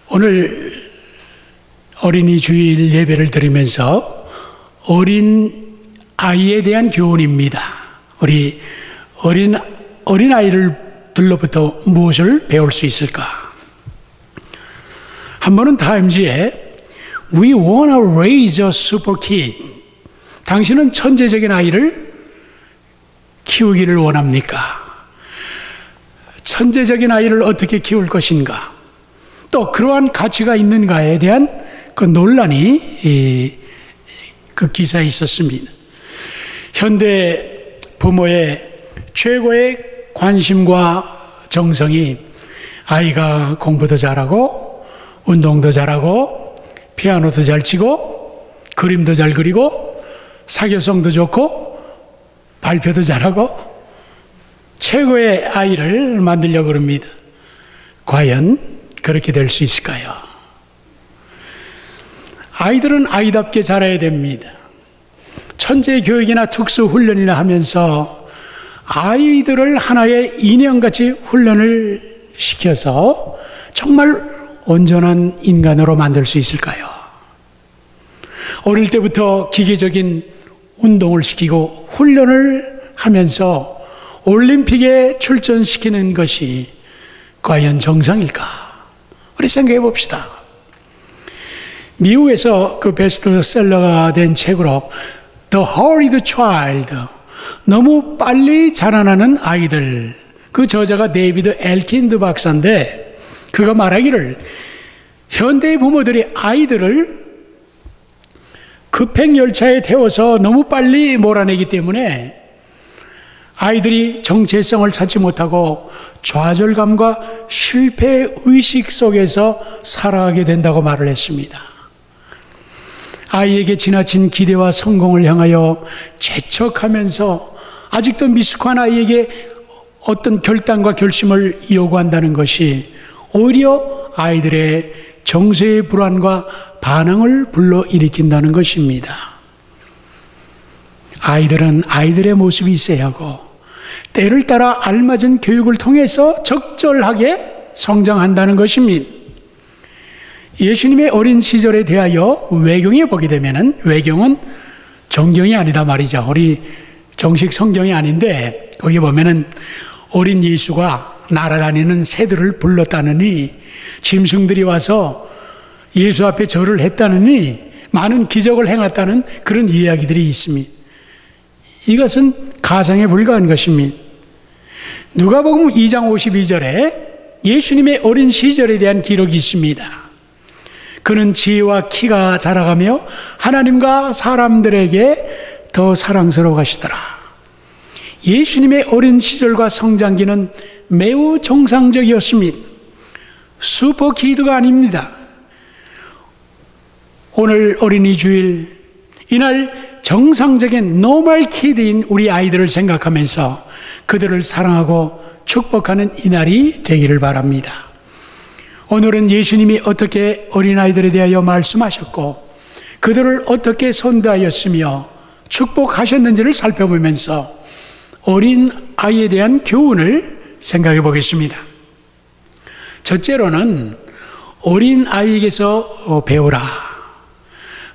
오늘 어린이 주일 예배를 드리면서 어린 아이에 대한 교훈입니다. 우리 어린 아이를 들로부터 무엇을 배울 수 있을까? 한 번은 타임즈에 We wanna raise a super kid. 당신은 천재적인 아이를 키우기를 원합니까? 천재적인 아이를 어떻게 키울 것인가? 또 그러한 가치가 있는가에 대한 그 논란이 그 기사에 있었습니다. 현대 부모의 최고의 관심과 정성이 아이가 공부도 잘하고 운동도 잘하고 피아노도 잘 치고 그림도 잘 그리고 사교성도 좋고 발표도 잘하고 최고의 아이를 만들려고 합니다. 과연 그렇게 될 수 있을까요? 아이들은 아이답게 자라야 됩니다. 천재 교육이나 특수 훈련이나 하면서 아이들을 하나의 인형같이 훈련을 시켜서 정말 온전한 인간으로 만들 수 있을까요? 어릴 때부터 기계적인 운동을 시키고 훈련을 하면서 올림픽에 출전시키는 것이 과연 정상일까? 우리 생각해 봅시다. 미국에서 그 베스트셀러가 된 책으로 The Hurried Child, 너무 빨리 자라나는 아이들, 그 저자가 데이비드 엘킨드 박사인데 그가 말하기를 현대의 부모들이 아이들을 급행열차에 태워서 너무 빨리 몰아내기 때문에 아이들이 정체성을 찾지 못하고 좌절감과 실패의식 속에서 살아가게 된다고 말을 했습니다. 아이에게 지나친 기대와 성공을 향하여 재촉하면서 아직도 미숙한 아이에게 어떤 결단과 결심을 요구한다는 것이 오히려 아이들의 정서의 불안과 반항을 불러일으킨다는 것입니다. 아이들은 아이들의 모습이 있어야 하고 때를 따라 알맞은 교육을 통해서 적절하게 성장한다는 것입니다. 예수님의 어린 시절에 대하여 외경에 보게 되면은 외경은 정경이 아니다 말이죠. 우리 정식 성경이 아닌데 거기 보면은 어린 예수가 날아다니는 새들을 불렀다느니 짐승들이 와서 예수 앞에 절을 했다느니 많은 기적을 행했다는 그런 이야기들이 있습니다. 이것은 가상에 불과한 것입니다. 누가복음 2장 52절에 예수님의 어린 시절에 대한 기록이 있습니다. 그는 지혜와 키가 자라가며 하나님과 사람들에게 더 사랑스러워하시더라. 예수님의 어린 시절과 성장기는 매우 정상적이었습니다. 슈퍼키드가 아닙니다. 오늘 어린이 주일, 이날 정상적인 노멀 키드인 우리 아이들을 생각하면서 그들을 사랑하고 축복하는 이날이 되기를 바랍니다. 오늘은 예수님이 어떻게 어린아이들에 대하여 말씀하셨고 그들을 어떻게 선대하였으며 축복하셨는지를 살펴보면서 어린 아이에 대한 교훈을 생각해 보겠습니다. 첫째로는 어린 아이에게서 배우라.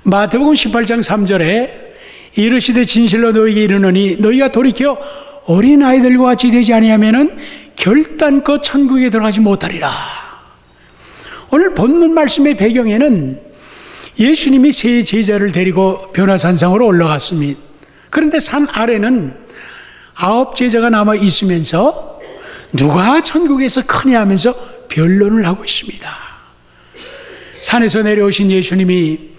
마태복음 18장 3절에 이르시되 진실로 너희에게 이르노니 너희가 돌이켜 어린 아이들과 같이 되지 아니하면은 결단코 천국에 들어가지 못하리라. 오늘 본문 말씀의 배경에는 예수님이 세 제자를 데리고 변화산상으로 올라갔습니다. 그런데 산 아래는 9 제자가 남아 있으면서 누가 천국에서 크냐 하면서 변론을 하고 있습니다. 산에서 내려오신 예수님이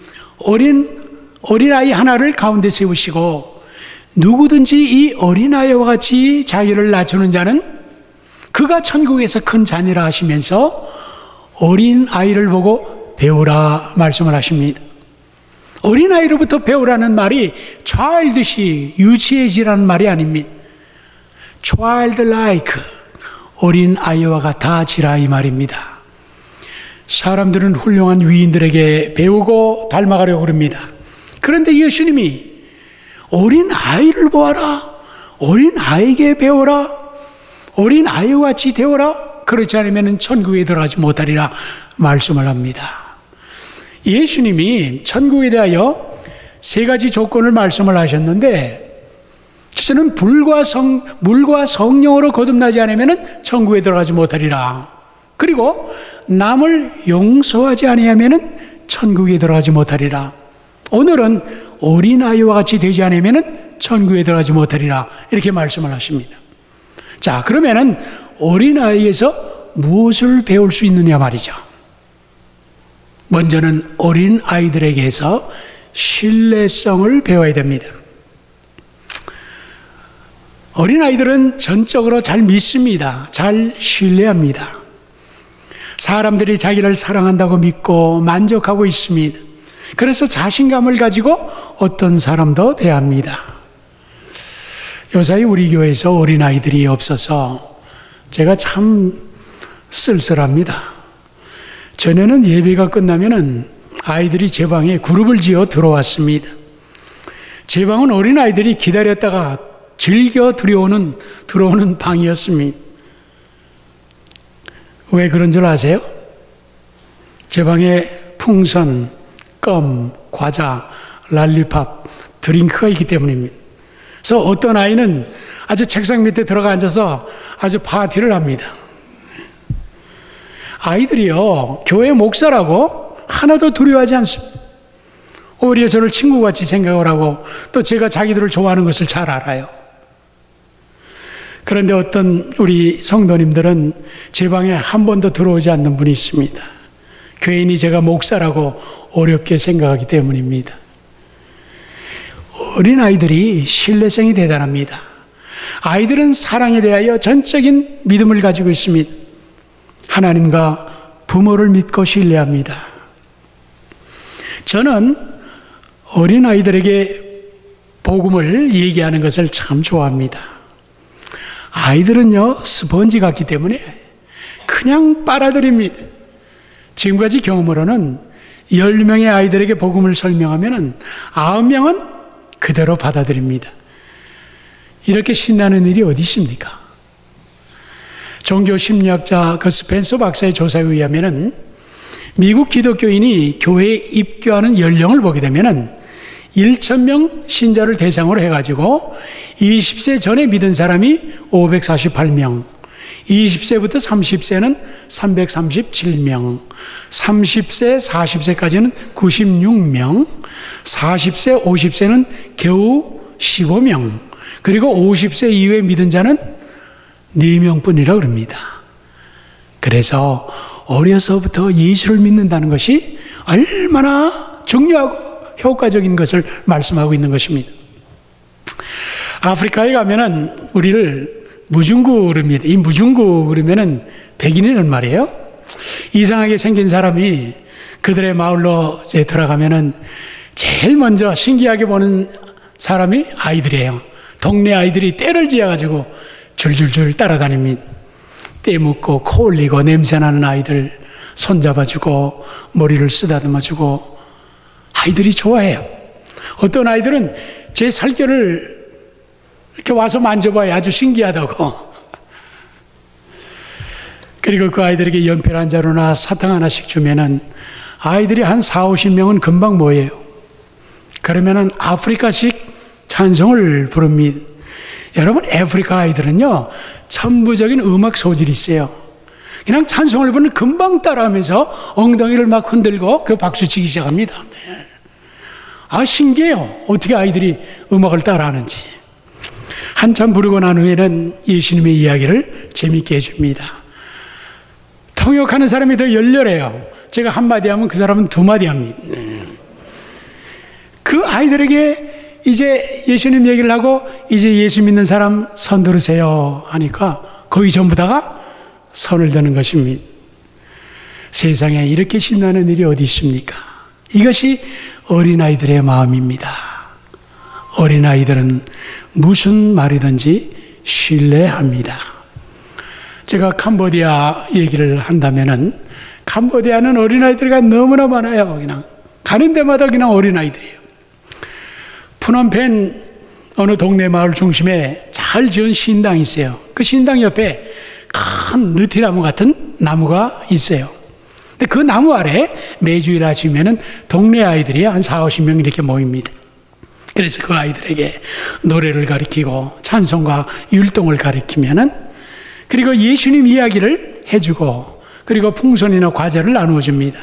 어린아이 하나를 가운데 세우시고 누구든지 이 어린아이와 같이 자기를 낮추는 자는 그가 천국에서 큰 자니라 하시면서 어린아이를 보고 배우라 말씀을 하십니다. 어린아이로부터 배우라는 말이 childish, 유치해지라는 말이 아닙니다. childlike, 어린아이와 같아지라 이 말입니다. 사람들은 훌륭한 위인들에게 배우고 닮아가려고 합니다. 그런데 예수님이 어린아이를 보아라, 어린아이에게 배워라, 어린아이와 같이 되어라, 그렇지 않으면 천국에 들어가지 못하리라 말씀을 합니다. 예수님이 천국에 대하여 세 가지 조건을 말씀을 하셨는데, 저는 물과 성령으로 거듭나지 않으면 천국에 들어가지 못하리라. 그리고 남을 용서하지 아니하면 천국에 들어가지 못하리라. 오늘은 어린아이와 같이 되지 않으면 천국에 들어가지 못하리라. 이렇게 말씀을 하십니다. 자, 그러면은 어린아이에서 무엇을 배울 수 있느냐 말이죠. 먼저는 어린아이들에게서 신뢰성을 배워야 됩니다. 어린아이들은 전적으로 잘 믿습니다. 잘 신뢰합니다. 사람들이 자기를 사랑한다고 믿고 만족하고 있습니다. 그래서 자신감을 가지고 어떤 사람도 대합니다. 요사이 우리 교회에서 어린아이들이 없어서 제가 참 쓸쓸합니다. 전에는 예배가 끝나면은 아이들이 제 방에 그룹을 지어 들어왔습니다. 제 방은 어린아이들이 기다렸다가 즐겨 들어오는 방이었습니다. 왜 그런 줄 아세요? 제 방에 풍선, 껌, 과자, 랄리팝, 드링크가 있기 때문입니다. 그래서 어떤 아이는 아주 책상 밑에 들어가 앉아서 아주 파티를 합니다. 아이들이요, 교회 목사라고 하나도 두려워하지 않습니다. 오히려 저를 친구같이 생각을 하고 또 제가 자기들을 좋아하는 것을 잘 알아요. 그런데 어떤 우리 성도님들은 제 방에 한 번도 들어오지 않는 분이 있습니다. 교인이 제가 목사라고 어렵게 생각하기 때문입니다. 어린아이들이 신뢰성이 대단합니다. 아이들은 사랑에 대하여 전적인 믿음을 가지고 있습니다. 하나님과 부모를 믿고 신뢰합니다. 저는 어린아이들에게 복음을 얘기하는 것을 참 좋아합니다. 아이들은요, 스펀지 같기 때문에 그냥 빨아들입니다. 지금까지 경험으로는 10명의 아이들에게 복음을 설명하면 9명은 그대로 받아들입니다. 이렇게 신나는 일이 어디 있습니까? 종교 심리학자 스펜서 박사의 조사에 의하면 미국 기독교인이 교회에 입교하는 연령을 보게 되면 1,000명 신자를 대상으로 해가지고 20세 전에 믿은 사람이 548명, 20세부터 30세는 337명, 30세, 40세까지는 96명, 40세, 50세는 겨우 15명, 그리고 50세 이후에 믿은 자는 4명뿐이라고 합니다. 그래서 어려서부터 예수를 믿는다는 것이 얼마나 중요하고 효과적인 것을 말씀하고 있는 것입니다. 아프리카에 가면은 우리를 무중구 그럽니다. 이 무중구 그러면은 백인이란 말이에요. 이상하게 생긴 사람이 그들의 마을로 이제 들어가면은 제일 먼저 신기하게 보는 사람이 아이들이에요. 동네 아이들이 떼를 지어가지고 줄줄줄 따라다닙니다. 떼 묻고 코 올리고 냄새나는 아이들 손잡아주고 머리를 쓰다듬어주고 아이들이 좋아해요. 어떤 아이들은 제 살결을 이렇게 와서 만져봐야 아주 신기하다고. 그리고 그 아이들에게 연필 한 자루나 사탕 하나씩 주면은 아이들이 한 40-50명은 금방 모여요. 그러면은 아프리카식 찬송을 부릅니다. 여러분, 아프리카 아이들은요, 천부적인 음악 소질이 있어요. 그냥 찬송을 부르면 금방 따라하면서 엉덩이를 막 흔들고 그 박수치기 시작합니다. 네. 아, 신기해요. 어떻게 아이들이 음악을 따라하는지. 한참 부르고 난 후에는 예수님의 이야기를 재밌게 해줍니다. 통역하는 사람이 더 열렬해요. 제가 한마디 하면 그 사람은 2마디 합니다. 그 아이들에게 이제 예수님 얘기를 하고 이제 예수 믿는 사람 손 들으세요 하니까 거의 전부 다가 손을 드는 것입니다. 세상에 이렇게 신나는 일이 어디 있습니까? 이것이 어린아이들의 마음입니다. 어린아이들은 무슨 말이든지 신뢰합니다. 제가 캄보디아 얘기를 한다면은 캄보디아는 어린아이들이 너무나 많아요. 그냥 가는 데마다 그냥 어린아이들이에요. 푸놈펜 어느 동네 마을 중심에 잘 지은 신당이 있어요. 그 신당 옆에 큰 느티나무 같은 나무가 있어요. 근데 그 나무 아래 매주일 아침에는 동네 아이들이 한 40-50명 이렇게 모입니다. 그래서 그 아이들에게 노래를 가르치고 찬송과 율동을 가르치면은, 그리고 예수님 이야기를 해주고, 그리고 풍선이나 과자를 나누어 줍니다.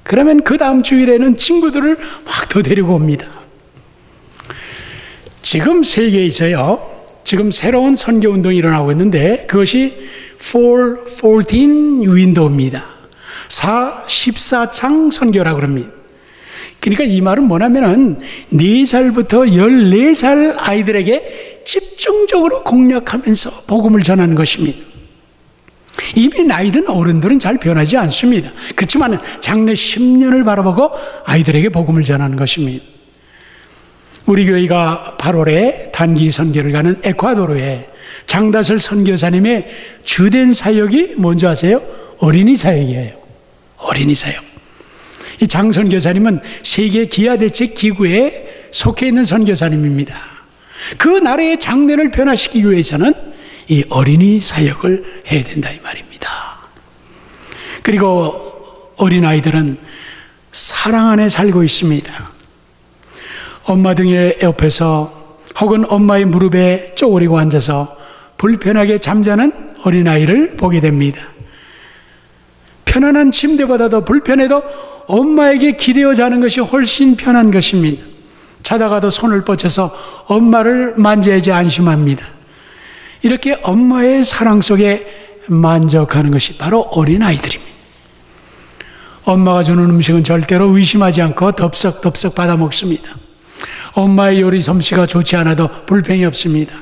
그러면 그 다음 주일에는 친구들을 막 더 데리고 옵니다. 지금 세계에서요, 지금 새로운 선교 운동이 일어나고 있는데, 그것이 414 윈도우입니다. 14창 선교라고 그럽니다. 그러니까 이 말은 뭐냐면은 4살부터 14살 아이들에게 집중적으로 공략하면서 복음을 전하는 것입니다. 이미 나이 든 어른들은 잘 변하지 않습니다. 그렇지만 장래 10년을 바라보고 아이들에게 복음을 전하는 것입니다. 우리 교회가 8월에 단기 선교를 가는 에콰도르에 장다슬 선교사님의 주된 사역이 뭔지 아세요? 어린이 사역이에요. 어린이 사역. 이 장 선교사님은 세계 기아대책 기구에 속해 있는 선교사님입니다. 그 나라의 장래를 변화시키기 위해서는 이 어린이 사역을 해야 된다 이 말입니다. 그리고 어린아이들은 사랑 안에 살고 있습니다. 엄마 등의 옆에서 혹은 엄마의 무릎에 쪼그리고 앉아서 불편하게 잠자는 어린아이를 보게 됩니다. 편안한 침대보다 더 불편해도 엄마에게 기대어 자는 것이 훨씬 편한 것입니다. 자다가도 손을 뻗쳐서 엄마를 만져야지 안심합니다. 이렇게 엄마의 사랑 속에 만족하는 것이 바로 어린아이들입니다. 엄마가 주는 음식은 절대로 의심하지 않고 덥석덥석 받아 먹습니다. 엄마의 요리 솜씨가 좋지 않아도 불평이 없습니다.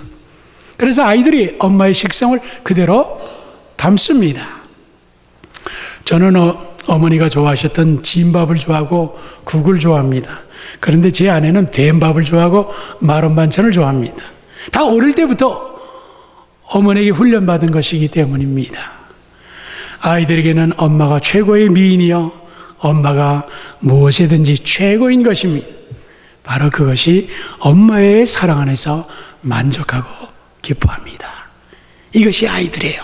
그래서 아이들이 엄마의 식성을 그대로 담습니다. 저는 어머니가 좋아하셨던 진밥을 좋아하고 국을 좋아합니다. 그런데 제 아내는 된밥을 좋아하고 마른 반찬을 좋아합니다. 다 어릴 때부터 어머니에게 훈련받은 것이기 때문입니다. 아이들에게는 엄마가 최고의 미인이요, 엄마가 무엇이든지 최고인 것입니다. 바로 그것이 엄마의 사랑 안에서 만족하고 기뻐합니다. 이것이 아이들이에요.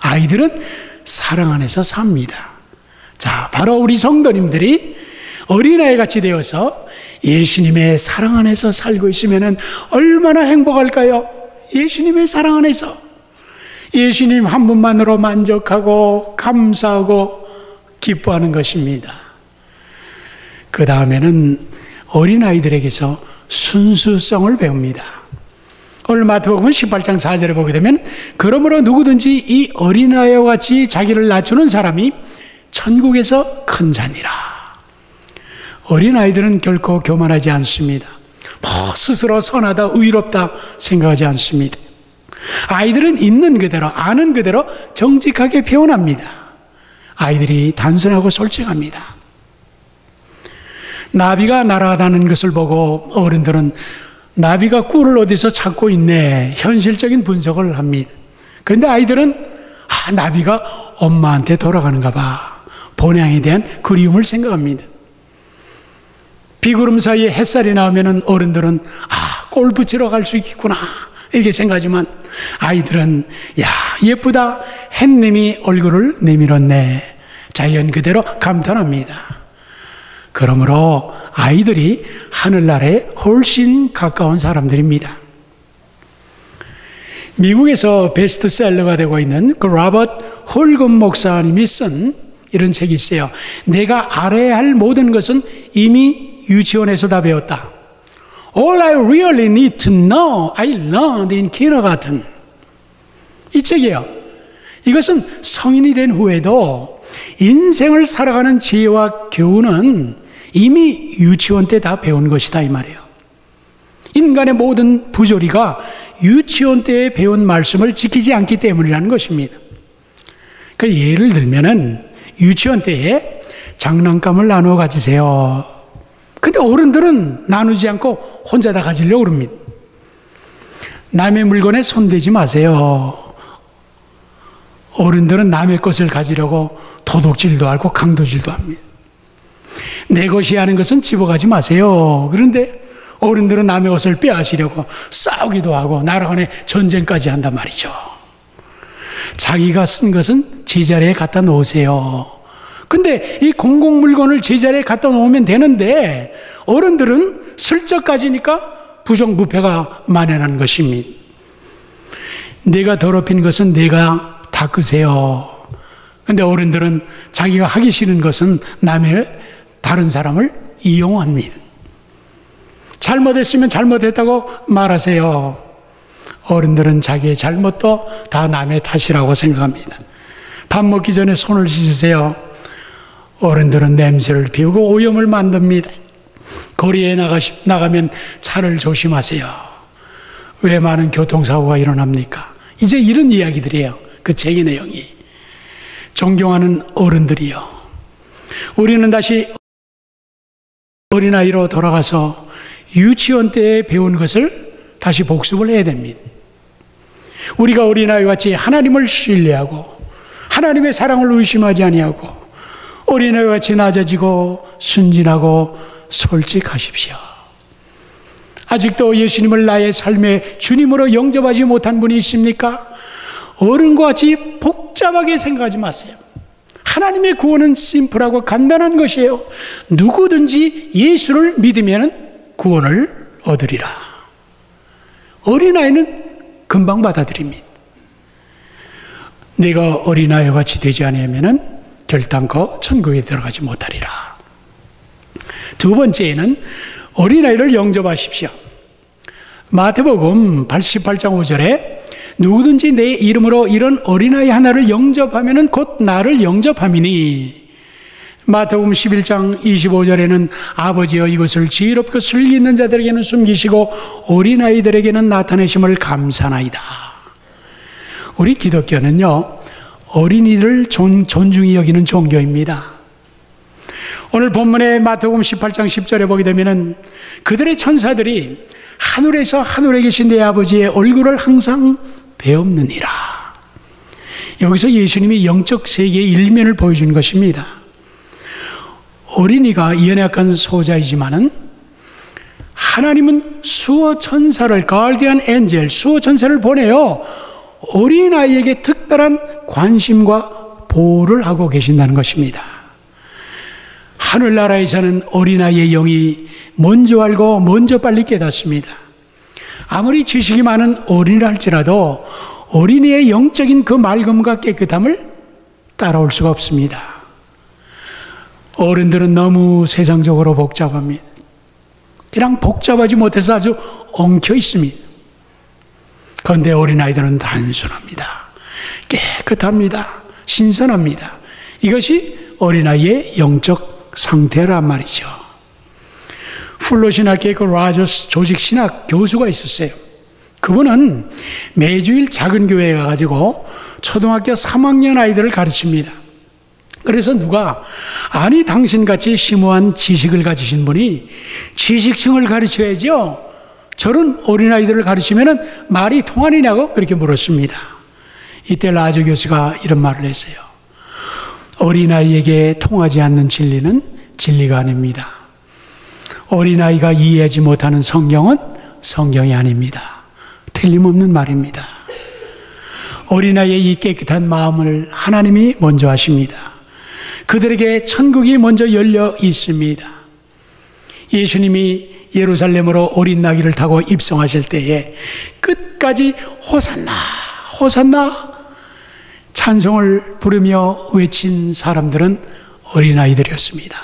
아이들은 사랑 안에서 삽니다. 자, 바로 우리 성도님들이 어린아이 같이 되어서 예수님의 사랑 안에서 살고 있으면 얼마나 행복할까요? 예수님의 사랑 안에서 예수님 한 분만으로 만족하고 감사하고 기뻐하는 것입니다. 그 다음에는 어린아이들에게서 순수성을 배웁니다. 오늘 마태복음 18장 4절에 보게 되면, 그러므로 누구든지 이 어린아이와 같이 자기를 낮추는 사람이 천국에서 큰 자니라. 어린아이들은 결코 교만하지 않습니다. 스스로 선하다, 의롭다 생각하지 않습니다. 아이들은 있는 그대로, 아는 그대로 정직하게 표현합니다. 아이들이 단순하고 솔직합니다. 나비가 날아다니는 것을 보고 어른들은 나비가 꿀을 어디서 찾고 있네, 현실적인 분석을 합니다. 그런데 아이들은 나비가 엄마한테 돌아가는가 봐, 본향에 대한 그리움을 생각합니다. 비구름 사이에 햇살이 나오면 어른들은 골프 치러 갈 수 있겠구나 이렇게 생각하지만, 아이들은 예쁘다, 햇님이 얼굴을 내밀었네, 자연 그대로 감탄합니다. 그러므로 아이들이 하늘나라에 훨씬 가까운 사람들입니다. 미국에서 베스트셀러가 되고 있는 그 로버트 홀금 목사님이 쓴 이런 책이 있어요. 내가 알아야 할 모든 것은 이미 유치원에서 다 배웠다. All I really need to know, I learned in kindergarten. 이 책이에요. 이것은 성인이 된 후에도 인생을 살아가는 지혜와 교훈은 이미 유치원 때 다 배운 것이다 이 말이에요. 인간의 모든 부조리가 유치원 때에 배운 말씀을 지키지 않기 때문이라는 것입니다. 그 예를 들면은 유치원 때에 장난감을 나누어 가지세요. 근데 어른들은 나누지 않고 혼자 다 가지려고 그럽니다. 남의 물건에 손대지 마세요. 어른들은 남의 것을 가지려고 도둑질도 하고 강도질도 합니다. 내 것이 하는 것은 집어가지 마세요. 그런데 어른들은 남의 것을 빼앗으려고 싸우기도 하고 나라 간에 전쟁까지 한단 말이죠. 자기가 쓴 것은 제자리에 갖다 놓으세요. 근데 이 공공 물건을 제자리에 갖다 놓으면 되는데 어른들은 슬쩍 가지니까 부정부패가 만연한 것입니다. 내가 더럽힌 것은 내가 닦으세요. 근데 어른들은 자기가 하기 싫은 것은 남의 다른 사람을 이용합니다. 잘못했으면 잘못했다고 말하세요. 어른들은 자기의 잘못도 다 남의 탓이라고 생각합니다. 밥 먹기 전에 손을 씻으세요. 어른들은 냄새를 피우고 오염을 만듭니다. 거리에 나가면 차를 조심하세요. 왜 많은 교통사고가 일어납니까? 이제 이런 이야기들이에요. 그 책의 내용이. 존경하는 어른들이요. 우리는 다시 어린아이로 돌아가서 유치원 때에 배운 것을 다시 복습을 해야 됩니다. 우리가 어린아이와 같이 하나님을 신뢰하고 하나님의 사랑을 의심하지 아니하고 어린아이와 같이 낮아지고 순진하고 솔직하십시오. 아직도 예수님을 나의 삶의 주님으로 영접하지 못한 분이 있습니까? 어른과 같이 복잡하게 생각하지 마세요. 하나님의 구원은 심플하고 간단한 것이에요. 누구든지 예수를 믿으면 구원을 얻으리라. 어린아이는 금방 받아들입니다. 내가 어린아이와 같이 되지 않으면 결단코 천국에 들어가지 못하리라. 두 번째는 어린아이를 영접하십시오. 마태복음 18장 5절에 누구든지 내 이름으로 이런 어린아이 하나를 영접하면 곧 나를 영접함이니, 마태복음 11장 25절에는 아버지여 이것을 지혜롭고 슬기 있는 자들에게는 숨기시고 어린아이들에게는 나타내심을 감사나이다. 우리 기독교는요, 어린이를 존중히 여기는 종교입니다. 오늘 본문의 마태복음 18장 10절에 보게 되면은 그들의 천사들이 하늘에서 하늘에 계신 내 아버지의 얼굴을 항상 배옵느니라. 여기서 예수님이 영적 세계의 일면을 보여준 것입니다. 어린이가 연약한 소자이지만은 하나님은 수호 천사를, 가디언 엔젤, 수호 천사를 보내요. 어린아이에게 특별한 관심과 보호를 하고 계신다는 것입니다. 하늘나라에서는 어린아이의 영이 먼저 알고 먼저 빨리 깨닫습니다. 아무리 지식이 많은 어린이라 할지라도 어린이의 영적인 그 맑음과 깨끗함을 따라올 수가 없습니다. 어른들은 너무 세상적으로 복잡합니다. 그냥 복잡하지 못해서 아주 엉켜 있습니다. 그런데 어린아이들은 단순합니다. 깨끗합니다. 신선합니다. 이것이 어린아이의 영적 상태란 말이죠. 플로신학교의 그 라저스 조직신학 교수가 있었어요. 그분은 매주일 작은 교회에 가가지고 초등학교 3학년 아이들을 가르칩니다. 그래서 누가, 아니 당신같이 심오한 지식을 가지신 분이 지식층을 가르쳐야죠, 저런 어린아이들을 가르치면 말이 통하느냐고 그렇게 물었습니다. 이때 라저 교수가 이런 말을 했어요. 어린아이에게 통하지 않는 진리는 진리가 아닙니다. 어린아이가 이해하지 못하는 성경은 성경이 아닙니다. 틀림없는 말입니다. 어린아이의 이 깨끗한 마음을 하나님이 먼저 하십니다. 그들에게 천국이 먼저 열려 있습니다. 예수님이 예루살렘으로 어린 나귀를 타고 입성하실 때에 끝까지 호산나 호산나 찬송을 부르며 외친 사람들은 어린아이들이었습니다.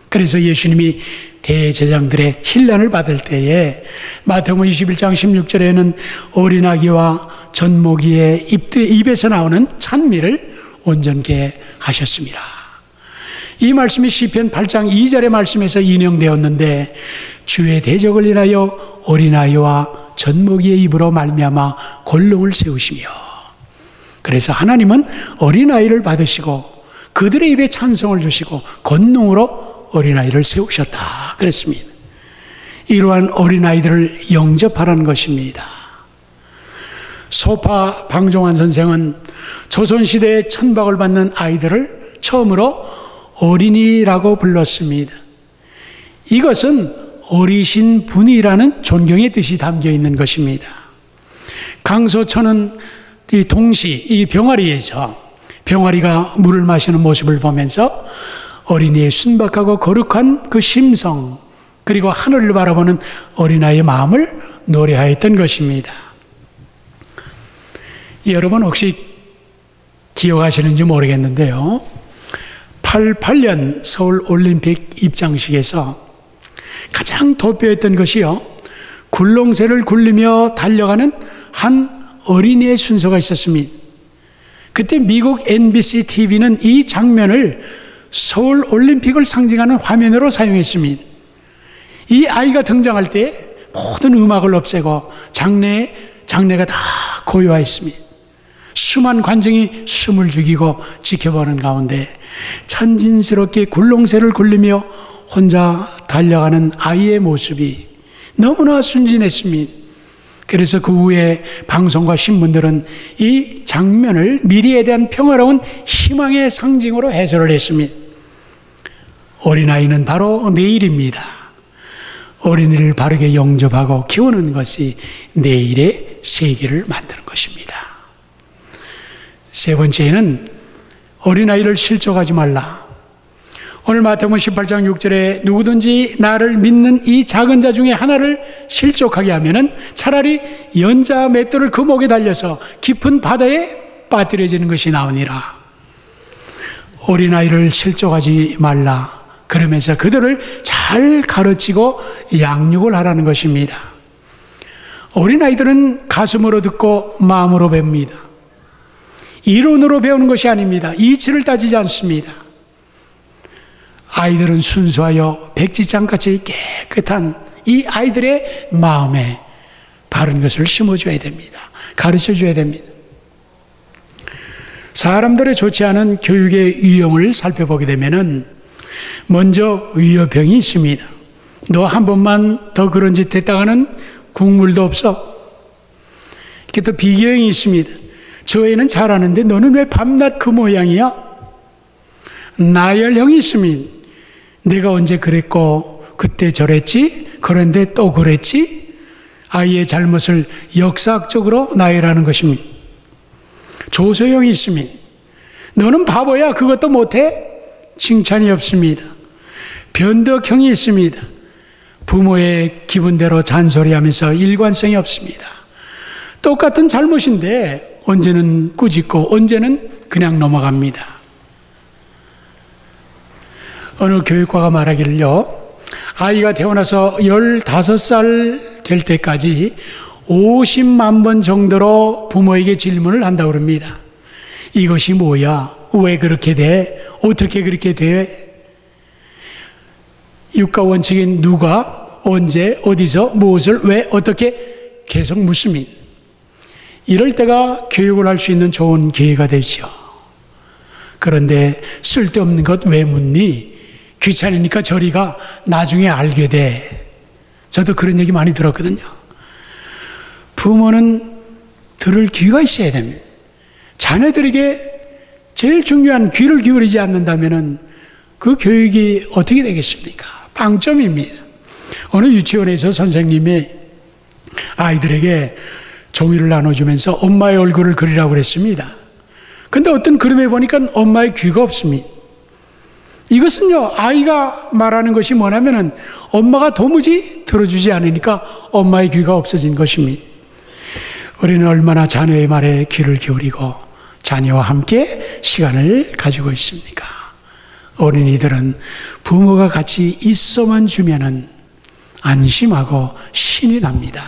그래서 예수님이 대제사장들의 힐난을 받을 때에 마태복음 21장 16절에는 어린아기와 젖먹이의 입에서 나오는 찬미를 온전케 하셨습니다. 이 말씀이 시편 8장 2절의 말씀에서 인용되었는데, 주의 대적을 인하여 어린아이와 젖먹이의 입으로 말미암아 권능을 세우시며, 그래서 하나님은 어린아이를 받으시고 그들의 입에 찬성을 주시고 권능으로 어린아이를 세우셨다 그랬습니다. 이러한 어린아이들을 영접하라는 것입니다. 소파 방종환 선생은 조선시대에 천박을 받는 아이들을 처음으로 어린이라고 불렀습니다. 이것은 어리신 분이라는 존경의 뜻이 담겨 있는 것입니다. 강소천은 이 동시, 이 병아리에서 병아리가 물을 마시는 모습을 보면서 어린이의 순박하고 거룩한 그 심성, 그리고 하늘을 바라보는 어린아이의 마음을 노래하였던 것입니다. 여러분 혹시 기억하시는지 모르겠는데요, 88년 서울 올림픽 입장식에서 가장 도표했던 것이요, 굴렁쇠를 굴리며 달려가는 한 어린이의 순서가 있었습니다. 그때 미국 NBC TV는 이 장면을 서울 올림픽을 상징하는 화면으로 사용했습니다. 이 아이가 등장할 때 모든 음악을 없애고 장내가 다 고요했습니다. 수많은 관중이 숨을 죽이고 지켜보는 가운데 천진스럽게 굴렁쇠를 굴리며 혼자 달려가는 아이의 모습이 너무나 순진했습니다. 그래서 그 후에 방송과 신문들은 이 장면을 미래에 대한 평화로운 희망의 상징으로 해설을 했습니다. 어린아이는 바로 내일입니다. 어린이를 바르게 영접하고 키우는 것이 내일의 세계를 만드는 것입니다. 세 번째는 어린아이를 실족하지 말라. 오늘 마태복음 18장 6절에 누구든지 나를 믿는 이 작은 자 중에 하나를 실족하게 하면은 차라리 연자 맷돌을 그 목에 달려서 깊은 바다에 빠뜨려지는 것이 나오니라. 어린아이를 실족하지 말라. 그러면서 그들을 잘 가르치고 양육을 하라는 것입니다. 어린아이들은 가슴으로 듣고 마음으로 배웁니다. 이론으로 배우는 것이 아닙니다. 이치를 따지지 않습니다. 아이들은 순수하여 백지장같이 깨끗한 이 아이들의 마음에 바른 것을 심어줘야 됩니다. 가르쳐줘야 됩니다. 사람들의 좋지 않은 교육의 유형을 살펴보게 되면은 먼저 위협형이 있습니다. 너 한 번만 더 그런 짓 했다가는 국물도 없어. 이렇게 또 비교형이 있습니다. 저 애는 잘하는데 너는 왜 밤낮 그 모양이야? 나열형이 있습니다. 내가 언제 그랬고 그때 저랬지? 그런데 또 그랬지? 아이의 잘못을 역사학적으로 나열하는 것입니다. 조소형이 있습니다. 너는 바보야, 그것도 못해? 칭찬이 없습니다. 변덕형이 있습니다. 부모의 기분대로 잔소리하면서 일관성이 없습니다. 똑같은 잘못인데 언제는 꾸짖고 언제는 그냥 넘어갑니다. 어느 교육과가 말하기를요, 아이가 태어나서 15살 될 때까지 50만 번 정도로 부모에게 질문을 한다고 합니다. 이것이 뭐야? 왜 그렇게 돼? 어떻게 그렇게 돼? 육가 원칙인 누가, 언제, 어디서, 무엇을, 왜, 어떻게 계속 묻습니다. 이럴 때가 교육을 할 수 있는 좋은 기회가 되죠. 그런데 쓸데없는 것 왜 묻니? 귀찮으니까 저리가, 나중에 알게 돼. 저도 그런 얘기 많이 들었거든요. 부모는 들을 귀가 있어야 됩니다. 자녀들에게 제일 중요한 귀를 기울이지 않는다면 그 교육이 어떻게 되겠습니까? 빵점입니다. 어느 유치원에서 선생님이 아이들에게 종이를 나눠주면서 엄마의 얼굴을 그리라고 그랬습니다. 근데 어떤 그림에 보니까 엄마의 귀가 없습니다. 이것은요, 아이가 말하는 것이 뭐냐면은 엄마가 도무지 들어주지 않으니까 엄마의 귀가 없어진 것입니다. 우리는 얼마나 자녀의 말에 귀를 기울이고 자녀와 함께 시간을 가지고 있습니까? 어린이들은 부모가 같이 있어만 주면은 안심하고 신이 납니다.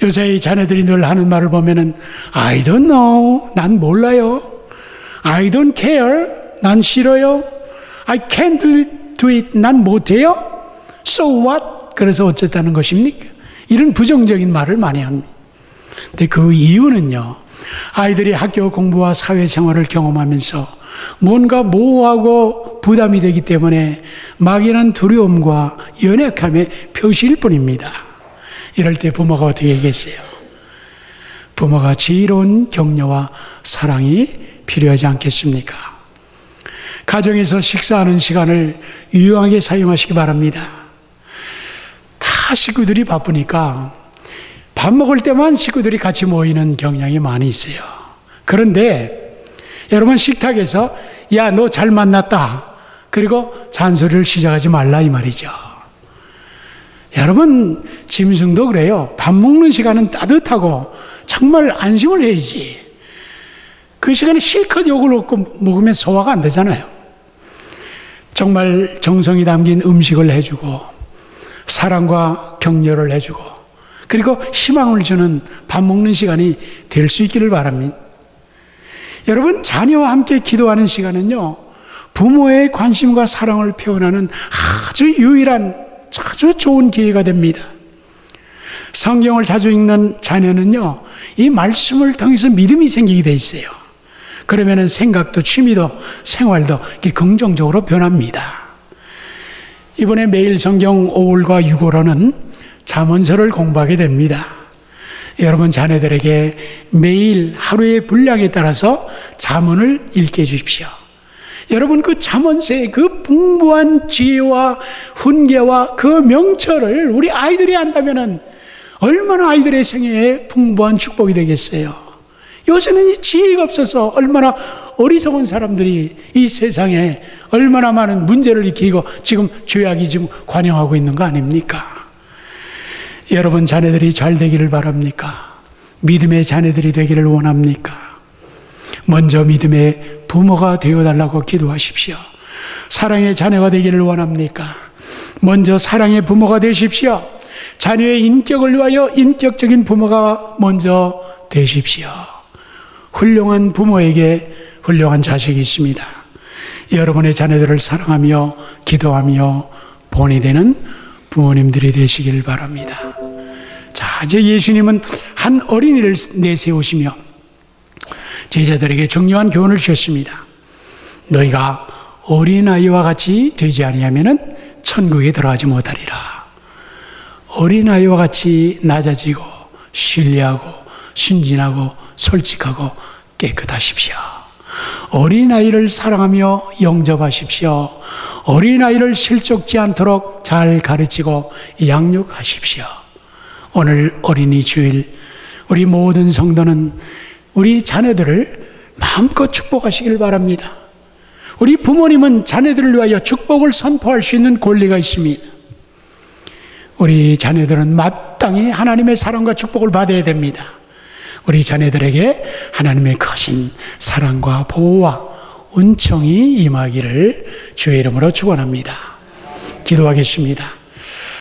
요새 이 자녀들이 늘 하는 말을 보면은 I don't know, 난 몰라요. I don't care, 난 싫어요. I can't do it, 난 못해요. So what? 그래서 어쨌다는 것입니까? 이런 부정적인 말을 많이 합니다. 근데 그 이유는요, 아이들이 학교 공부와 사회생활을 경험하면서 뭔가 모호하고 부담이 되기 때문에 막연한 두려움과 연약함의 표시일 뿐입니다. 이럴 때 부모가 어떻게 하겠어요? 부모가 지혜로운 격려와 사랑이 필요하지 않겠습니까? 가정에서 식사하는 시간을 유용하게 사용하시기 바랍니다. 다 식구들이 바쁘니까 밥 먹을 때만 식구들이 같이 모이는 경향이 많이 있어요. 그런데 여러분, 식탁에서 야, 너 잘 만났다, 그리고 잔소리를 시작하지 말라 이 말이죠. 여러분, 짐승도 그래요. 밥 먹는 시간은 따뜻하고 정말 안심을 해야지. 그 시간에 실컷 욕을 먹으면 소화가 안 되잖아요. 정말 정성이 담긴 음식을 해주고 사랑과 격려를 해주고 그리고 희망을 주는 밥 먹는 시간이 될 수 있기를 바랍니다. 여러분, 자녀와 함께 기도하는 시간은요, 부모의 관심과 사랑을 표현하는 아주 유일한, 아주 좋은 기회가 됩니다. 성경을 자주 읽는 자녀는요, 이 말씀을 통해서 믿음이 생기게 돼 있어요. 그러면 생각도 취미도 생활도 긍정적으로 변합니다. 이번에 매일 성경 5월과 6월호는 잠언서를 공부하게 됩니다. 여러분, 자녀들에게 매일 하루의 분량에 따라서 잠언을 읽게 해주십시오. 여러분, 그 잠언서의 그 풍부한 지혜와 훈계와 그 명철을 우리 아이들이 안다면 얼마나 아이들의 생애에 풍부한 축복이 되겠어요. 요새는 이 지혜가 없어서 얼마나 어리석은 사람들이 이 세상에 얼마나 많은 문제를 일으키고 지금 죄악이 지금 관영하고 있는 거 아닙니까? 여러분, 자녀들이 잘 되기를 바랍니까? 믿음의 자녀들이 되기를 원합니까? 먼저 믿음의 부모가 되어달라고 기도하십시오. 사랑의 자녀가 되기를 원합니까? 먼저 사랑의 부모가 되십시오. 자녀의 인격을 위하여 인격적인 부모가 먼저 되십시오. 훌륭한 부모에게 훌륭한 자식이 있습니다. 여러분의 자녀들을 사랑하며 기도하며 본이 되는 부모님들이 되시길 바랍니다. 자, 이제 예수님은 한 어린이를 내세우시며 제자들에게 중요한 교훈을 주셨습니다. 너희가 어린아이와 같이 되지 아니하면은 천국에 들어가지 못하리라. 어린아이와 같이 낮아지고 신뢰하고 순진하고 솔직하고 깨끗하십시오. 어린아이를 사랑하며 영접하십시오. 어린아이를 실족지 않도록 잘 가르치고 양육하십시오. 오늘 어린이 주일, 우리 모든 성도는 우리 자녀들을 마음껏 축복하시길 바랍니다. 우리 부모님은 자녀들을 위하여 축복을 선포할 수 있는 권리가 있습니다. 우리 자녀들은 마땅히 하나님의 사랑과 축복을 받아야 됩니다. 우리 자녀들에게 하나님의 크신 사랑과 보호와 은총이 임하기를 주의 이름으로 축원합니다. 기도하겠습니다.